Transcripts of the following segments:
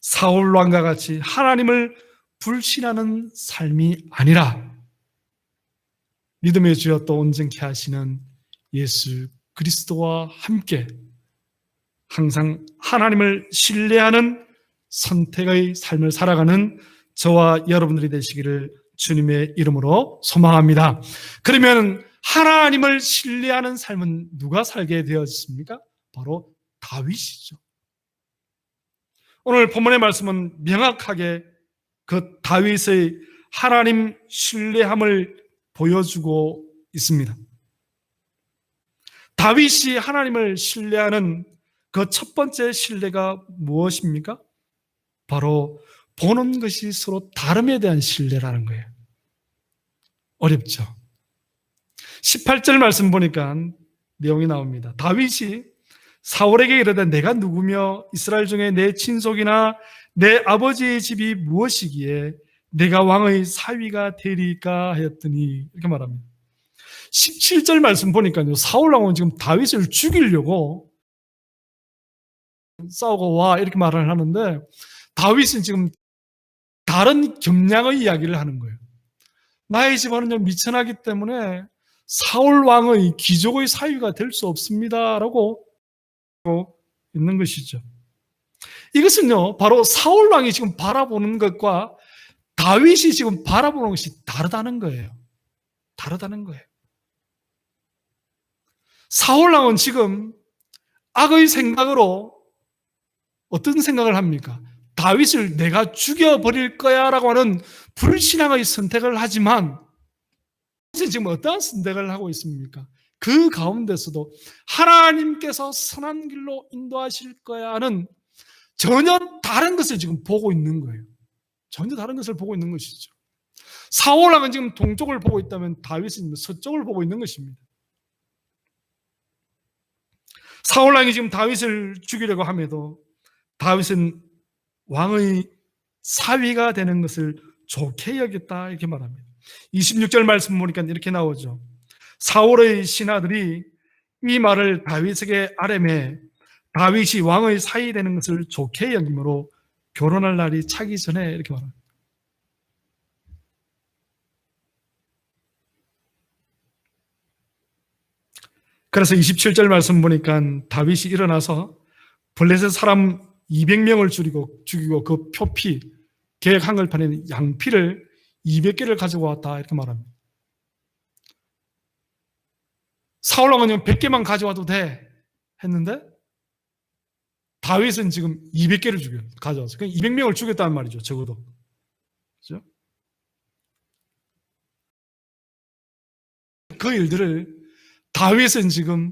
사울 왕과 같이 하나님을 불신하는 삶이 아니라 믿음의 주여 또 온전케 하시는 예수 그리스도와 함께 항상 하나님을 신뢰하는 선택의 삶을 살아가는 저와 여러분들이 되시기를 주님의 이름으로 소망합니다. 그러면 하나님을 신뢰하는 삶은 누가 살게 되었습니까? 바로 다윗이죠. 오늘 본문의 말씀은 명확하게 그 다윗의 하나님 신뢰함을 보여주고 있습니다. 다윗이 하나님을 신뢰하는 그 첫 번째 신뢰가 무엇입니까? 바로 보는 것이 서로 다름에 대한 신뢰라는 거예요. 어렵죠? 18절 말씀 보니까 내용이 나옵니다. 다윗이 사울에게 이르되 내가 누구며 이스라엘 중에 내 친속이나 내 아버지의 집이 무엇이기에 내가 왕의 사위가 되리까 하였더니 이렇게 말합니다. 17절 말씀 보니까요, 사울 왕은 지금 다윗을 죽이려고 싸우고 와 이렇게 말을 하는데 다윗은 지금 다른 겸양의 이야기를 하는 거예요. 나의 집안은 미천하기 때문에 사울 왕의 귀족의 사위가 될 수 없습니다라고 있는 것이죠. 이것은요, 바로 사울 왕이 지금 바라보는 것과 다윗이 지금 바라보는 것이 다르다는 거예요. 다르다는 거예요. 사울 왕은 지금 악의 생각으로 어떤 생각을 합니까? 다윗을 내가 죽여버릴 거야 라고 하는 불신앙의 선택을 하지만 지금 어떠한 선택을 하고 있습니까? 그 가운데서도 하나님께서 선한 길로 인도하실 거야 하는 전혀 다른 것을 지금 보고 있는 거예요. 전혀 다른 것을 보고 있는 것이죠. 사울 왕은 지금 동쪽을 보고 있다면 다윗은 서쪽을 보고 있는 것입니다. 사울 왕이 지금 다윗을 죽이려고 함에도 다윗은 왕의 사위가 되는 것을 좋게 여겼다 이렇게 말합니다. 26절 말씀 보니까 이렇게 나오죠. 사울의 신하들이 이 말을 다윗에게 아뢰매 다윗이 왕의 사위 되는 것을 좋게 여김으로 결혼할 날이 차기 전에 이렇게 말합니다. 그래서 27절 말씀 보니까 다윗이 일어나서 블레셋 사람 200명을 죽이고 그 표피 계획 한글판에 양피를 200개를 가지고 왔다 이렇게 말합니다. 사울 왕은 100개만 가져와도 돼 했는데 다윗은 지금 200개를 가져왔어요. 그러니까 200명을 죽였다는 말이죠. 적어도. 그렇죠? 그 일들을 다윗은 지금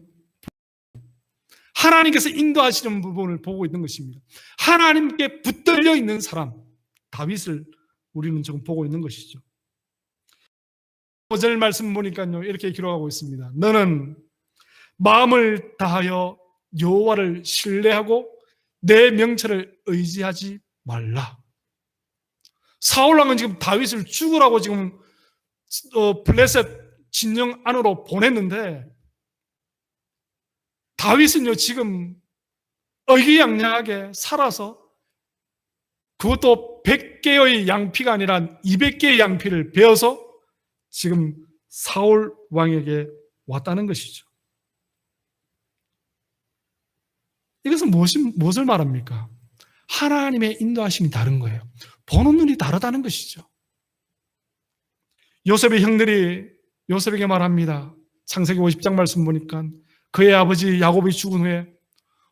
하나님께서 인도하시는 부분을 보고 있는 것입니다. 하나님께 붙들려 있는 사람 다윗을 우리는 지금 보고 있는 것이죠. 5절 말씀 보니까요 이렇게 기록하고 있습니다. 너는 마음을 다하여 여호와를 신뢰하고 내 명철을 의지하지 말라. 사울 왕은 지금 다윗을 죽으라고 지금 블레셋 진영 안으로 보냈는데 다윗은요 지금 의기양양하게 살아서 그것도 100개의 양피가 아니라 200개의 양피를 베어서 지금 사울 왕에게 왔다는 것이죠. 이것은 무엇을 말합니까? 하나님의 인도하심이 다른 거예요. 보는 눈이 다르다는 것이죠. 요셉의 형들이 요셉에게 말합니다. 창세기 50장 말씀 보니까 그의 아버지 야곱이 죽은 후에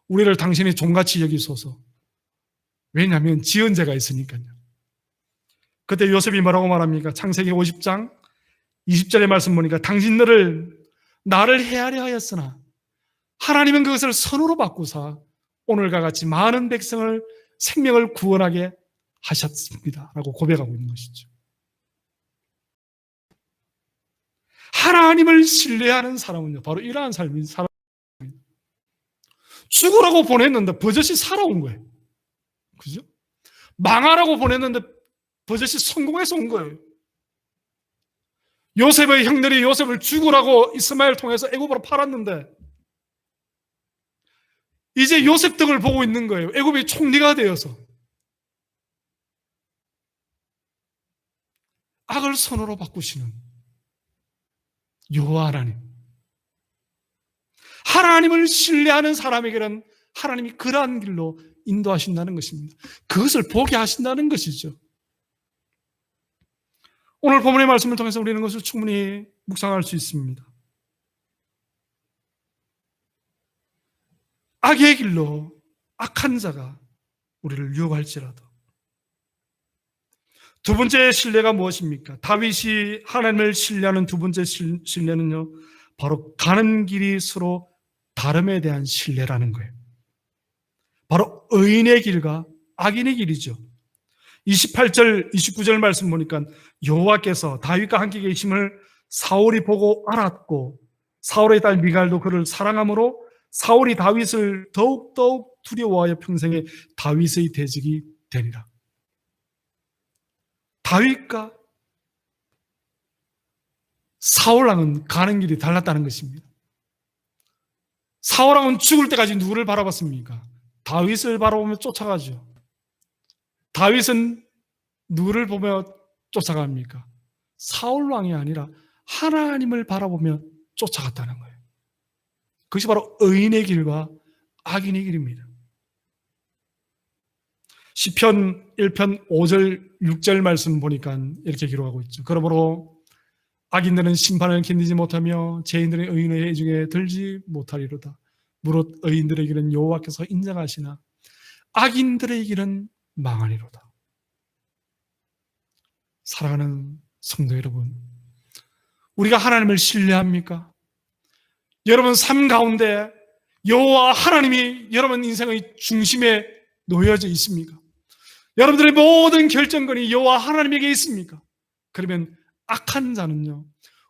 우리를 당신이 종같이 여기소서. 왜냐하면 지은 죄가 있으니까요. 그때 요셉이 뭐라고 말합니까? 창세기 50장 20절의 말씀 보니까 당신들을 나를 해하려 하였으나 하나님은 그것을 선으로 바꾸사 오늘과 같이 많은 백성을 생명을 구원하게 하셨습니다. 라고 고백하고 있는 것이죠. 하나님을 신뢰하는 사람은요, 바로 이러한 사람입니다. 죽으라고 보냈는데 버젓이 살아온 거예요. 그죠? 망하라고 보냈는데 버젓이 성공해서 온 거예요. 요셉의 형들이 요셉을 죽으라고 이스마엘 통해서 애굽으로 팔았는데 이제 요셉 덕을 보고 있는 거예요. 애굽이 총리가 되어서 악을 선으로 바꾸시는 여호와 하나님. 하나님을 신뢰하는 사람에게는 하나님이 그러한 길로 인도하신다는 것입니다. 그것을 보게 하신다는 것이죠. 오늘 본문의 말씀을 통해서 우리는 그것을 충분히 묵상할 수 있습니다. 악의 길로 악한 자가 우리를 유혹할지라도. 두 번째 신뢰가 무엇입니까? 다윗이 하나님을 신뢰하는 두 번째 신뢰는요, 바로 가는 길이 서로 다름에 대한 신뢰라는 거예요. 바로 의인의 길과 악인의 길이죠. 28절, 29절 말씀 보니까 여호와께서 다윗과 함께 계심을 사울이 보고 알았고 사울의 딸 미갈도 그를 사랑함으로 사울이 다윗을 더욱더욱 두려워하여 평생에 다윗의 대적이 되니라. 다윗과 사울왕은 가는 길이 달랐다는 것입니다. 사울왕은 죽을 때까지 누구를 바라봤습니까? 다윗을 바라보며 쫓아가죠. 다윗은 누구를 보며 쫓아갑니까? 사울왕이 아니라 하나님을 바라보며 쫓아갔다는 거예요. 그것이 바로 의인의 길과 악인의 길입니다. 시편 1편 5절 6절 말씀 보니까 이렇게 기록하고 있죠. 그러므로 악인들은 심판을 견디지 못하며 죄인들의 의인의 해 중에 들지 못하리로다. 무릇 의인들의 길은 여호와께서 인정하시나 악인들의 길은 망하리로다. 사랑하는 성도 여러분, 우리가 하나님을 신뢰합니까? 여러분 삶 가운데 여호와 하나님이 여러분 인생의 중심에 놓여져 있습니까? 여러분들의 모든 결정권이 여호와 하나님에게 있습니까? 그러면 악한 자는요,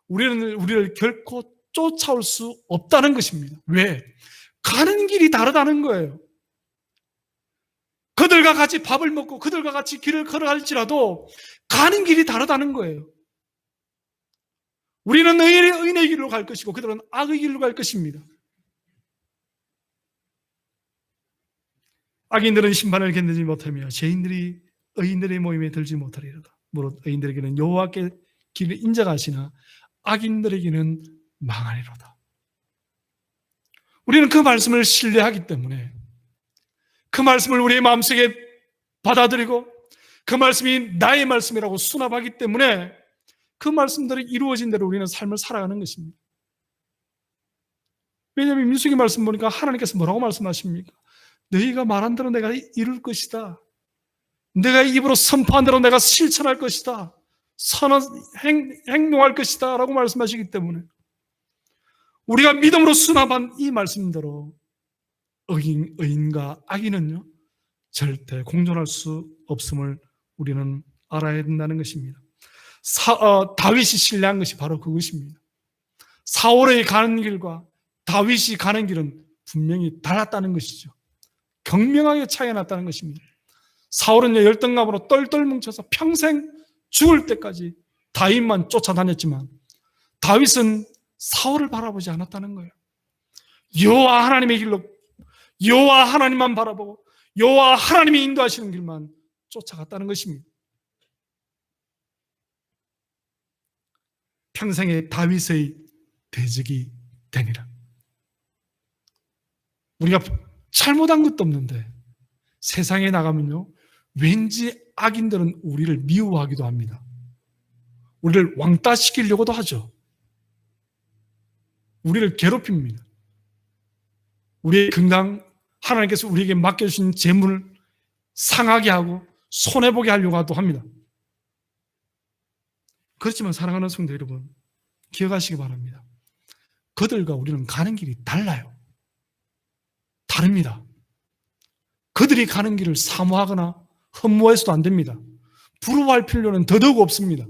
우리를 결코 쫓아올 수 없다는 것입니다. 왜? 가는 길이 다르다는 거예요. 그들과 같이 밥을 먹고 그들과 같이 길을 걸어갈지라도 가는 길이 다르다는 거예요. 우리는 의인의 길로 갈 것이고 그들은 악의 길로 갈 것입니다. 악인들은 심판을 견디지 못하며 죄인들이 의인들의 모임에 들지 못하리로다. 무릇 의인들에게는 여호와께 길을 인정하시나 악인들에게는 망하리로다. 우리는 그 말씀을 신뢰하기 때문에 그 말씀을 우리의 마음속에 받아들이고 그 말씀이 나의 말씀이라고 수납하기 때문에 그 말씀들이 이루어진 대로 우리는 삶을 살아가는 것입니다. 왜냐하면 민수기 말씀 보니까 하나님께서 뭐라고 말씀하십니까? 너희가 말한 대로 내가 이룰 것이다. 내가 입으로 선포한 대로 내가 실천할 것이다. 행동할 것이다 라고 말씀하시기 때문에 우리가 믿음으로 수납한 이 말씀대로 의인과 악인은요 절대 공존할 수 없음을 우리는 알아야 된다는 것입니다. 다윗이 신뢰한 것이 바로 그것입니다. 사울의 가는 길과 다윗이 가는 길은 분명히 달랐다는 것이죠. 경명하게 차이가 났다는 것입니다. 사울은 열등감으로 똘똘 뭉쳐서 평생 죽을 때까지 다윗만 쫓아다녔지만 다윗은 사울을 바라보지 않았다는 거예요. 여호와 하나님의 길로 여호와 하나님만 바라보고 여호와 하나님이 인도하시는 길만 쫓아갔다는 것입니다. 평생에 다윗의 대적이 되니라. 우리가 잘못한 것도 없는데 세상에 나가면요 왠지 악인들은 우리를 미워하기도 합니다. 우리를 왕따시키려고도 하죠. 우리를 괴롭힙니다. 우리의 건강, 하나님께서 우리에게 맡겨주신 재물을 상하게 하고 손해보게 하려고 합니다. 그렇지만 사랑하는 성도 여러분, 기억하시기 바랍니다. 그들과 우리는 가는 길이 달라요. 다릅니다. 그들이 가는 길을 사모하거나 흠모해서도 안 됩니다. 부러워할 필요는 더더욱 없습니다.